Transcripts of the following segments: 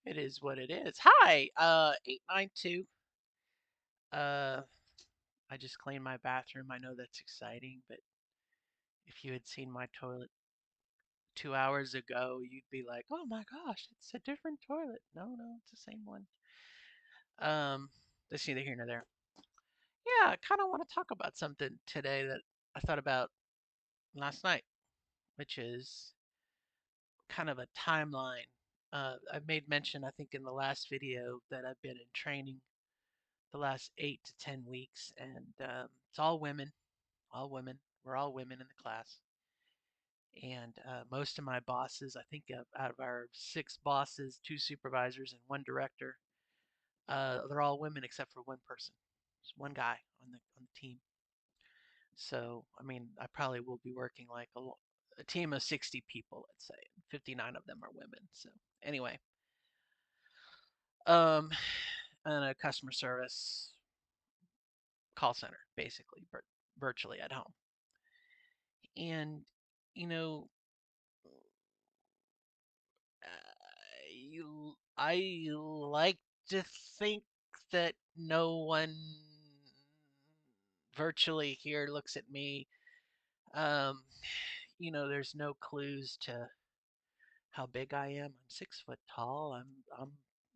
It is what it is. Hi, 892. Uh, I just cleaned my bathroom. I know that's exciting, but if you had seen my toilet 2 hours ago, you'd be like, "Oh my gosh, it's a different toilet." No, no, it's the same one. Um, that's neither here nor there. Yeah, I kind of want to talk about something today that I thought about last night, which is kind of a timeline. I've made mention, I think, in the last video that I've been in training the last 8 to 10 weeks, and it's all women, all women. We're all women in the class, and most of my bosses, I think, out of our 6 bosses, 2 supervisors, and 1 director, they're all women except for one person. There's one guy on the team. So, I mean, I probably will be working like a team of 60 people, let's say. 59 of them are women. So, anyway, um, and a customer service call center, basically, virtually at home. And, you know, I like to think that no one virtually here looks at me. Um, there's no clues to how big I am. I'm 6 foot tall.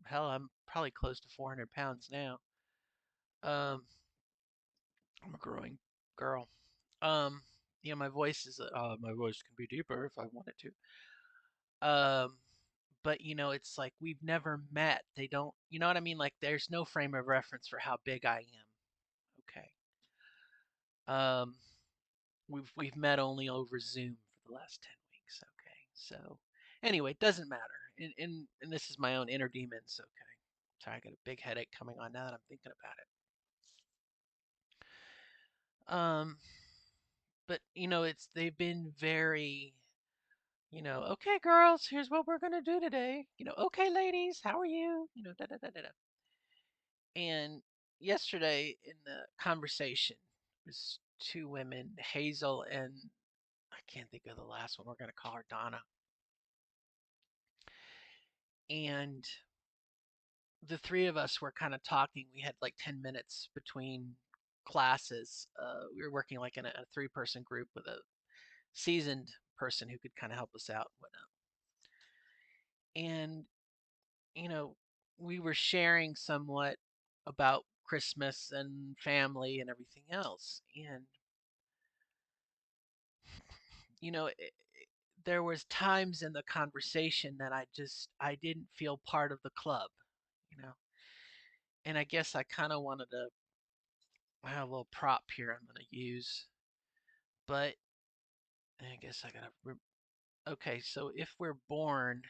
Hell, I'm probably close to 400 pounds now. Um, I'm a growing girl. Um, my my voice can be deeper if I wanted to. But it's like we've never met. They don't, you know what I mean? Like there's no frame of reference for how big I am. Okay. Um, we've met only over Zoom for the last 10 weeks. Okay. So anyway, it doesn't matter. And this is my own inner demons. Okay. Sorry, I got a big headache coming on now that I'm thinking about it. But it's they've been very, okay, girls, here's what we're gonna do today. Okay, ladies, how are you? Da da da da da. And yesterday in the conversation was 2 women, Hazel and I can't think of the last one. We're gonna call her Donna. And the three of us were kind of talking. We had like 10 minutes between classes. We were working like in a 3-person group with a seasoned person who could kind of help us out and whatnot. And you know, we were sharing somewhat about Christmas and family and everything else. And you know, it, there was times in the conversation that I didn't feel part of the club, you know. And I guess I kind of wanted to I have a little prop here I'm going to use, but I guess I got to okay, so if we're born,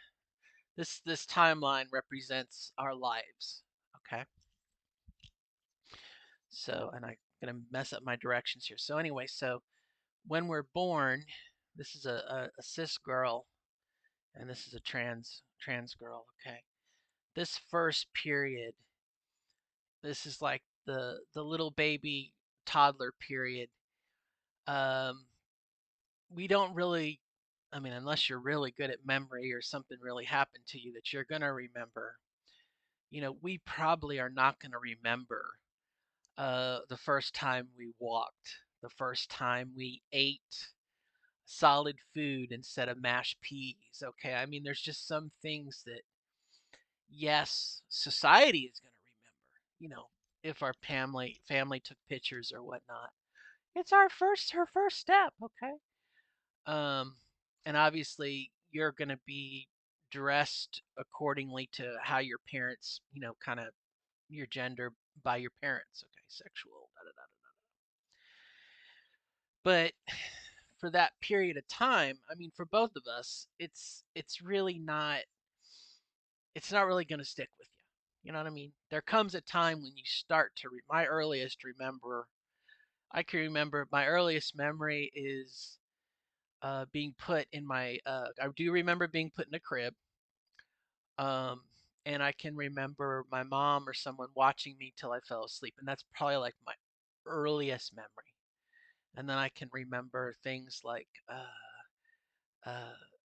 this timeline represents our lives, okay? So, and I'm going to mess up my directions here. So anyway, so when we're born, this is a cis girl and this is a trans girl, okay? This first period, this is like the little baby toddler period. Um, we don't really, I mean, unless you're really good at memory or something really happened to you that you're gonna remember. We probably are not gonna remember the first time we walked, the first time we ate solid food instead of mashed peas. Okay, I mean, there's just some things that yes, society is going to remember. If our family took pictures or whatnot, it's her first step. Okay, um, and obviously you're going to be dressed accordingly to how your parents, kind of your gender by your parents. Okay, sexual. Da, da, da, da. But for that period of time, I mean, for both of us, it's not really going to stick with you. You know what I mean? There comes a time when you start to my earliest remember. I can remember my earliest memory is being put in my. I do remember being put in a crib. Um, and I can remember my mom or someone watching me till I fell asleep, and that's probably like my earliest memory. And then I can remember things like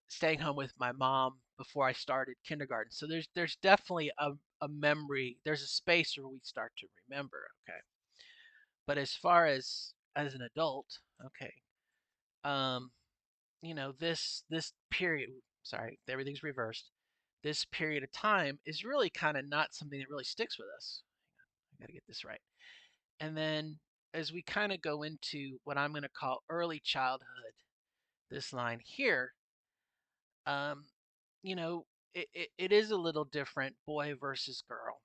staying home with my mom before I started kindergarten. So there's definitely a memory. There's a space where we start to remember. Okay, but as far as an adult, okay, um, this period. Sorry, everything's reversed. This period of time is really kind of not something that really sticks with us. I got to get this right. And then as we kind of go into what I'm going to call early childhood, this line here, um, you know, it is a little different, boy versus girl.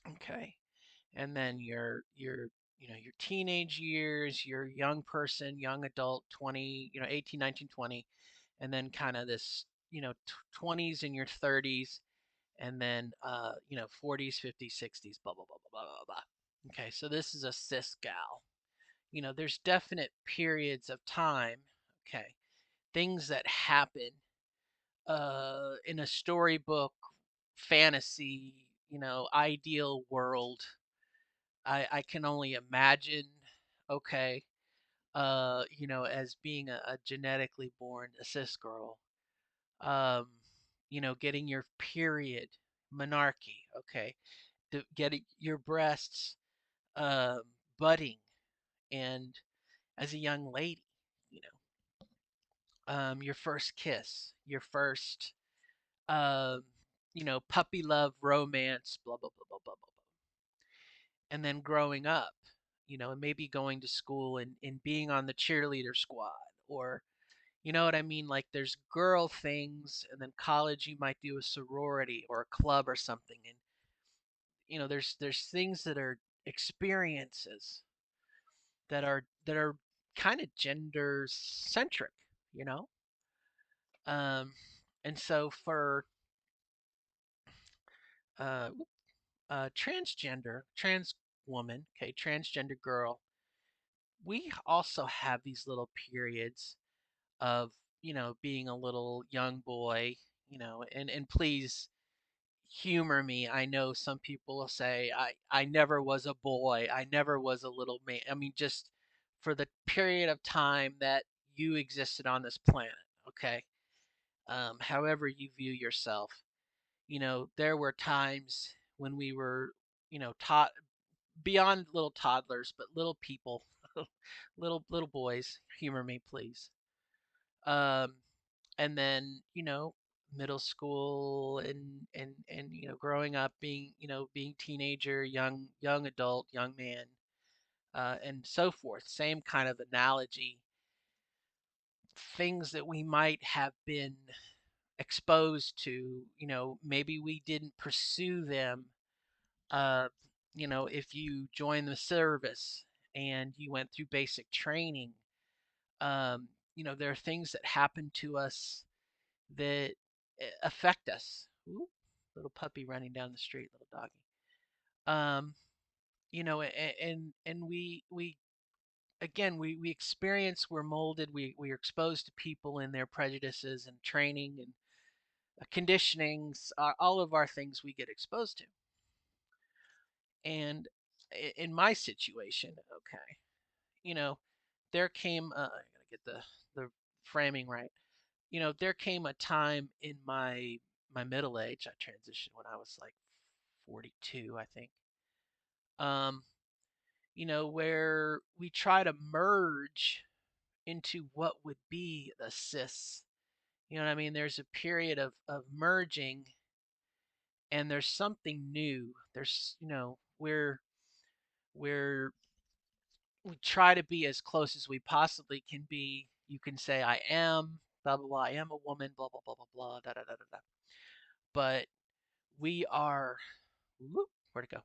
Okay. And then your teenage years, your young person, young adult, 20, 18, 19, 20, and then kind of this, 20s and your 30s, and then 40s, 50s, 60s, blah blah blah blah blah blah. Okay, so this is a cis gal. There's definite periods of time, okay, things that happen in a storybook fantasy, ideal world. I can only imagine, okay, as being a genetically born a cis girl, um, getting your period, menarche, okay, getting your breasts um, budding, and as a young lady, you your first kiss, your first, um, puppy love, romance, blah blah blah blah blah blah, and then growing up, and maybe going to school and being on the cheerleader squad, or you know what I mean? Like there's girl things, and then college you might do a sorority or a club or something, and there's things that are experiences that are kind of gender centric, you know. Um, and so for uh, trans woman, okay, transgender girl, we also have these little periods of being a little young boy, and please humor me. I know some people will say I never was a boy, I never was a little man. I mean, just for the period of time that you existed on this planet, okay. However you view yourself, there were times when we were, taught beyond little toddlers, but little people, little boys. Humor me, please. Um, and then middle school and growing up, being teenager, young adult, young man, and so forth. Same kind of analogy. Things that we might have been exposed to, maybe we didn't pursue them. uh, if you join the service and you went through basic training, there are things that happen to us that affect us. Ooh, little puppy running down the street, little doggy. Um, and we again we experience, we're molded, we are exposed to people and their prejudices and training and conditionings, all of our things we get exposed to. And in my situation, okay, you know, there came I gotta get the framing right. There came a time in my middle age. I transitioned when I was like 42, I think. Um, where we try to merge into what would be the cis. You know what I mean? There's a period of merging, and there's something new. There's, we're we try to be as close as we possibly can be. You can say I am blah blah blah. I am a woman. Blah blah blah blah blah. Da da da da da. But we are, whoop, where'd it go?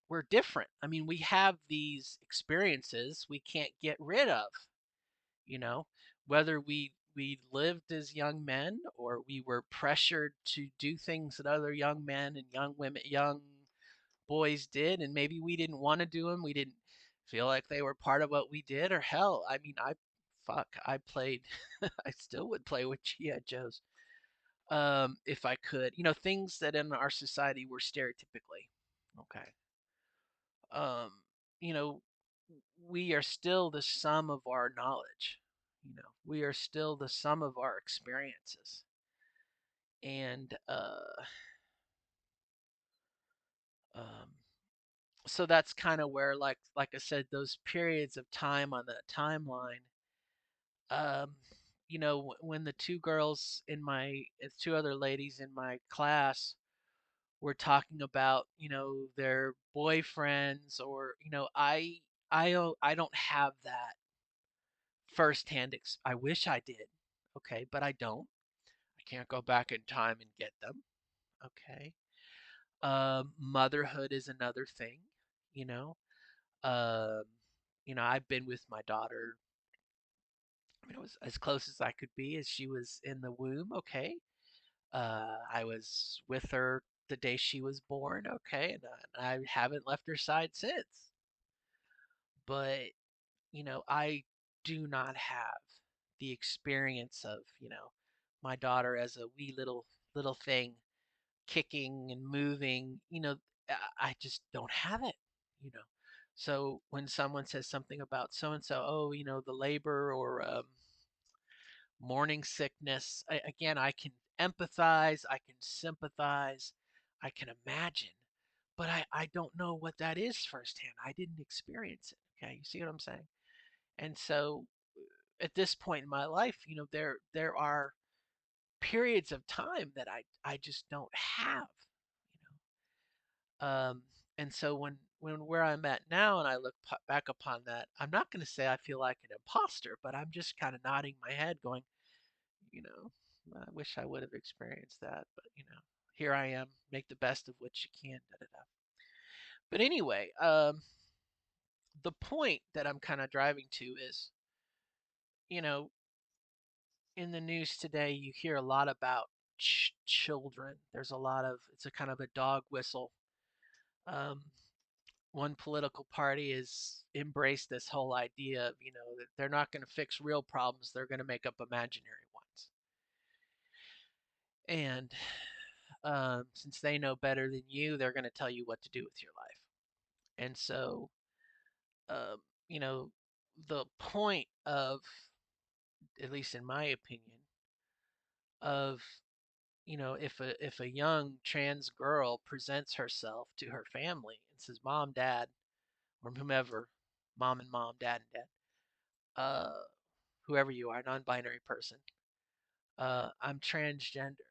We're different. I mean, we have these experiences we can't get rid of. You know, whether we lived as young men or we were pressured to do things that other young men and young women, young boys did, and maybe we didn't want to do them. We didn't feel like they were part of what we did, or hell, I mean, I played, I still would play with GI Joes, if I could. Things that in our society were stereotypically okay. Um, you know, we are still the sum of our knowledge. We are still the sum of our experiences. And um, so that's kind of where, like I said, those periods of time on that timeline, um, when the two other ladies in my class were talking about, their boyfriends, or, I don't have that firsthand. I wish I did, okay, but I don't. I can't go back in time and get them, okay. Motherhood is another thing, you know. Um, I've been with my daughter, as close as I could be as she was in the womb, okay. I was with her the day she was born, okay, and I haven't left her side since. But, I do not have the experience of, my daughter as a wee little thing kicking and moving, I just don't have it, you know. So when someone says something about so and so, oh, the labor, or morning sickness, again, I can empathize, I can sympathize, I can imagine, but I don't know what that is firsthand. I didn't experience it. Okay, you see what I'm saying? And so at this point in my life, there are periods of time that I just don't have, and so when where I'm at now, and I look back upon that, I'm not going to say I feel like an imposter, but I'm just kind of nodding my head, going, you know, I wish I would have experienced that, but here I am. Make the best of what you can. Da, da, da. But anyway, the point that I'm kind of driving to is, you know, in the news today, you hear a lot about children. There's a lot of, it's a kind of a dog whistle. Um, One political party has embraced this whole idea of, that they're not going to fix real problems, they're going to make up imaginary ones. And since they know better than you, they're going to tell you what to do with your life. And so, um, you know, the point of, at least in my opinion, of, if a young trans girl presents herself to her family and says, "Mom, Dad," or whomever, mom and mom, dad and dad, whoever you are, non-binary person, I'm transgender.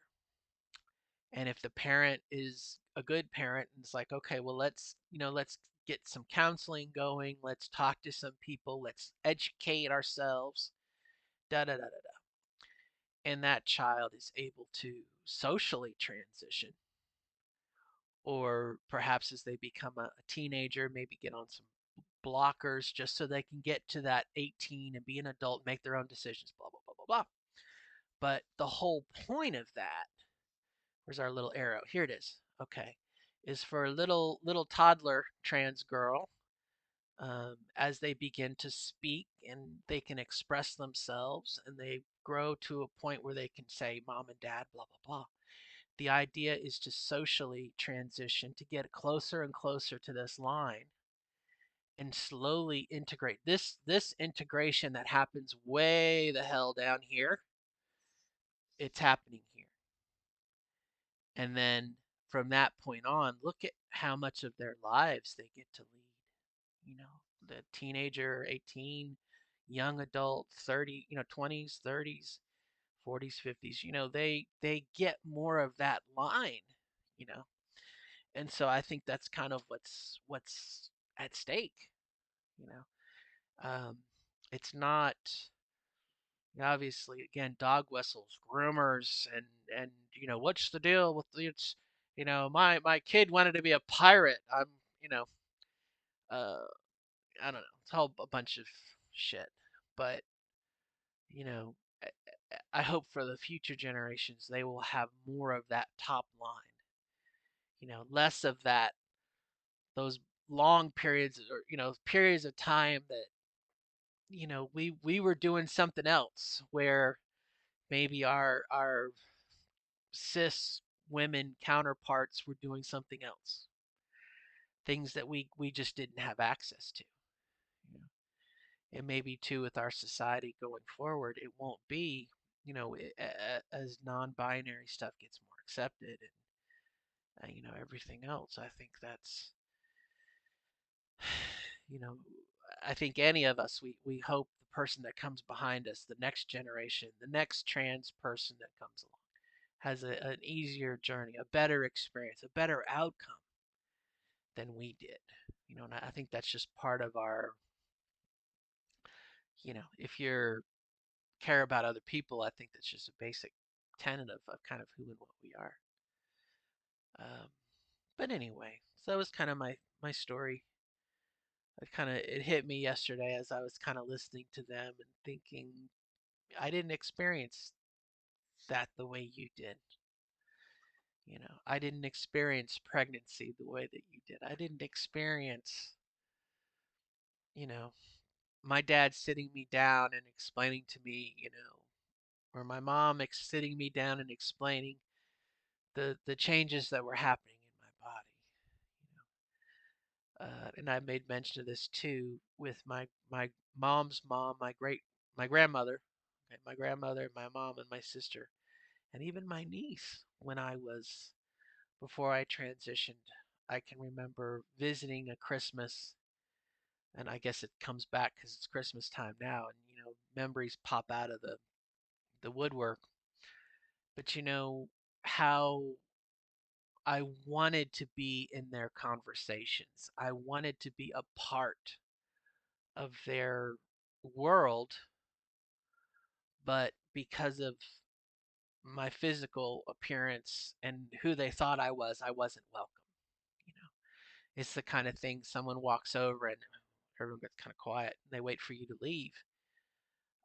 And if the parent is a good parent and it's like, okay, well, let's get some counseling going, let's talk to some people, let's educate ourselves, da da da da da, and that child is able to socially transition, or perhaps as they become a teenager, maybe get on some blockers just so they can get to that 18 and be an adult, make their own decisions, blah blah blah blah blah. But the whole point of that, where's our little arrow? Here it is. Okay, is for a little toddler trans girl, as they begin to speak and they can express themselves and they grow to a point where they can say mom and dad, blah blah blah. The idea is to socially transition, to get closer and closer to this line and slowly integrate. This integration that happens way the hell down here, it's happening here. And then from that point on, look at how much of their lives they get to lead. The teenager, 18, young adult, 30, 20s, 30s, 40s, 50s, they get more of that line, you know. And so I think that's kind of what's at stake, you know. It's not, obviously, again, dog whistles, groomers, and what's the deal with it's, my kid wanted to be a pirate. I'm, you know, uh, I don't know. It's all a bunch of shit. But you know, I, I hope for the future generations they will have more of that top line. Less of that, those long periods, or periods of time that we were doing something else, where maybe our cis women counterparts were doing something else, things that we just didn't have access to. You know? And maybe too with our society going forward, it won't be, as non-binary stuff gets more accepted and everything else. I think that's, you know, I think any of us, we hope the person that comes behind us, the next generation, the next trans person that comes along, has an easier journey, a better experience, a better outcome than we did. And I think that's just part of our, if you're care about other people, I think that's just a basic tenet of kind of who and what we are. Um, but anyway, so that was kind of my story. It hit me yesterday as I was kind of listening to them and thinking I didn't experience that the way you did. I didn't experience pregnancy the way that you did. I didn't experience, you know, my dad sitting me down and explaining to me, or my mom sitting me down and explaining the changes that were happening in my body. And I made mention of this too with my mom's mom, my grandmother, okay, my grandmother, my mom, and my sister, and even my niece when I was before I transitioned. I can remember visiting a Christmas, and I guess it comes back because it's Christmas time now, and memories pop out of the woodwork. But how I wanted to be in their conversations. I wanted to be a part of their world, but because of my physical appearance and who they thought I wasn't welcome. You know, it's the kind of thing someone walks over and everyone gets kind of quiet and they wait for you to leave.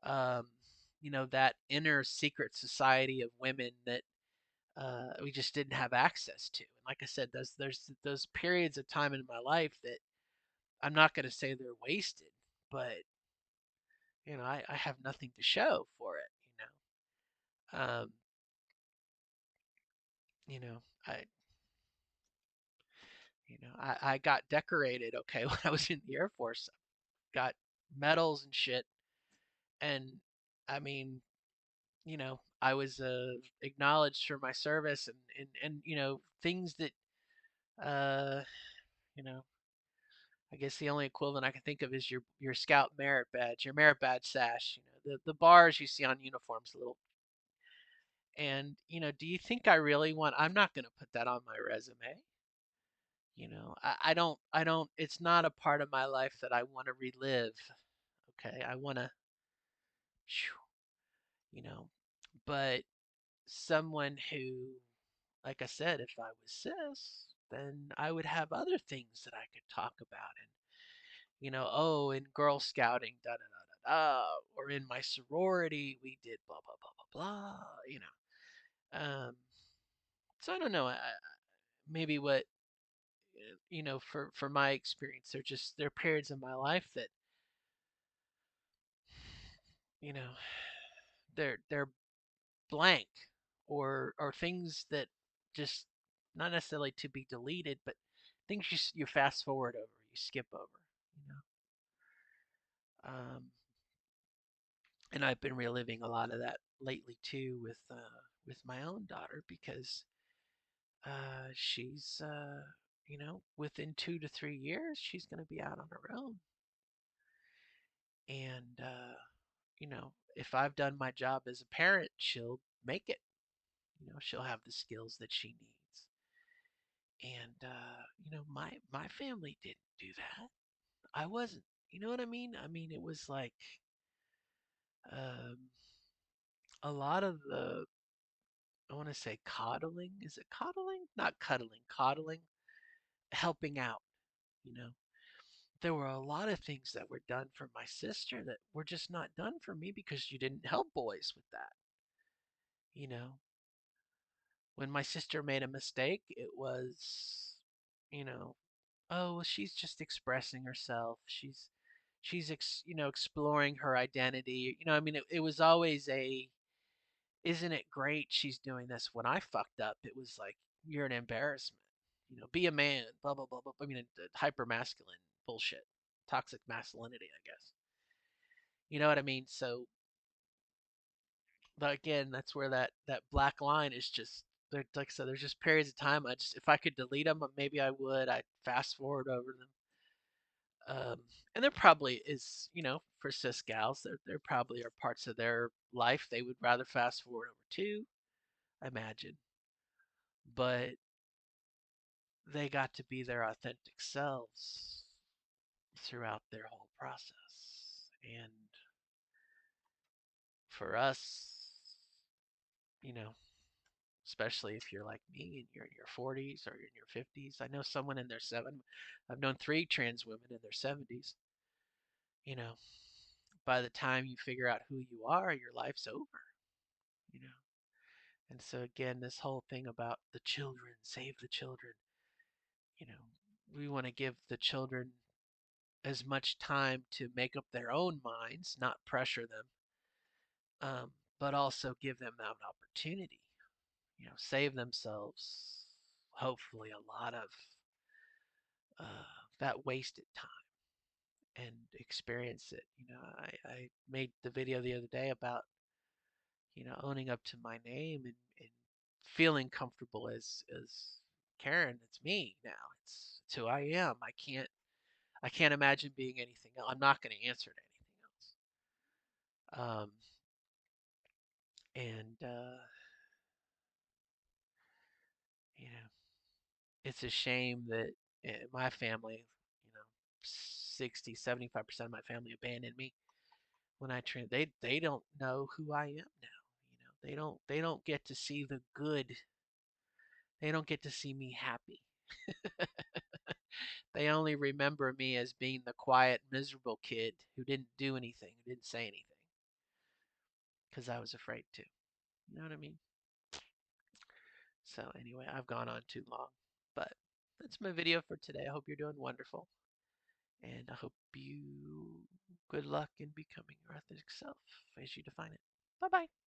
Um, that inner secret society of women that we just didn't have access to. And like I said, there's those periods of time in my life that I'm not going to say they're wasted, but I have nothing to show for it. Um, you know, I I got decorated. Okay, when I was in the Air Force, got medals and shit, and I mean, I was acknowledged for my service and things that uh, you know I guess the only equivalent I can think of is your Scout merit badge, your merit badge sash. The bars you see on uniforms, a little. And do you think I really want? I'm not going to put that on my resume. I don't. It's not a part of my life that I want to relive. Okay, I want to, you know, but someone who, like I said, if I was cis, then I would have other things that I could talk about and oh, in Girl Scouting, da da da da da, or in my sorority, we did blah blah blah blah blah. So I don't know. Maybe what for my experience, there are periods in my life that you know they're blank or things that just not necessarily to be deleted, but things you fast forward over, you skip over. You know. And I've been reliving a lot of that lately too with my own daughter because she's within 2 to 3 years she's going to be out on her own, and if I've done my job as a parent, she'll make it. She'll have the skills that she needs, and my family didn't do that. I wasn't. You know what I mean? I mean, it was like um, a lot of the I want to say coddling. Is it coddling? Not cuddling, coddling, helping out. You know, there were a lot of things that were done for my sister that were just not done for me because you didn't help boys with that. You know, when my sister made a mistake, it was, you know, oh, well, she's just expressing herself. She's exploring her identity. I mean, it was always isn't it great she's doing this? When I fucked up, it was like, you're an embarrassment. Be a man, blah, blah, blah, blah. I mean, hyper masculine bullshit, toxic masculinity, I guess. You know what I mean? So, but again, that's where that black line is just like I said. There's just periods of time. I just if I could delete them, maybe I would. I'd fast forward over them. And there probably is, for cis gals, there probably are parts of their life they would rather fast forward over too, I imagine. But they got to be their authentic selves throughout their whole process. And for us, you know, especially if you're like me and you're in your 40s or in your 50s, I know someone in their I've known three trans women in their 70s, you know, by the time you figure out who you are, your life's over, you know. And so again, this whole thing about the children, save the children, you know, we want to give the children as much time to make up their own minds, not pressure them, but also give them that opportunity, save themselves, hopefully, a lot of that wasted time and experience it. I made the video the other day about, owning up to my name and feeling comfortable as Karen. It's me now. It's who I am. I can't imagine being anything else. I'm not going to answer to anything else. And you know, it's a shame that my family, you know, 60, 75% of my family abandoned me when they don't know who I am now. They don't get to see the good. They don't get to see me happy. They only remember me as being the quiet, miserable kid who didn't do anything, who didn't say anything, because I was afraid to. You know what I mean? So anyway, I've gone on too long, but that's my video for today. I hope you're doing wonderful, and I hope you good luck in becoming your authentic self as you define it. Bye bye.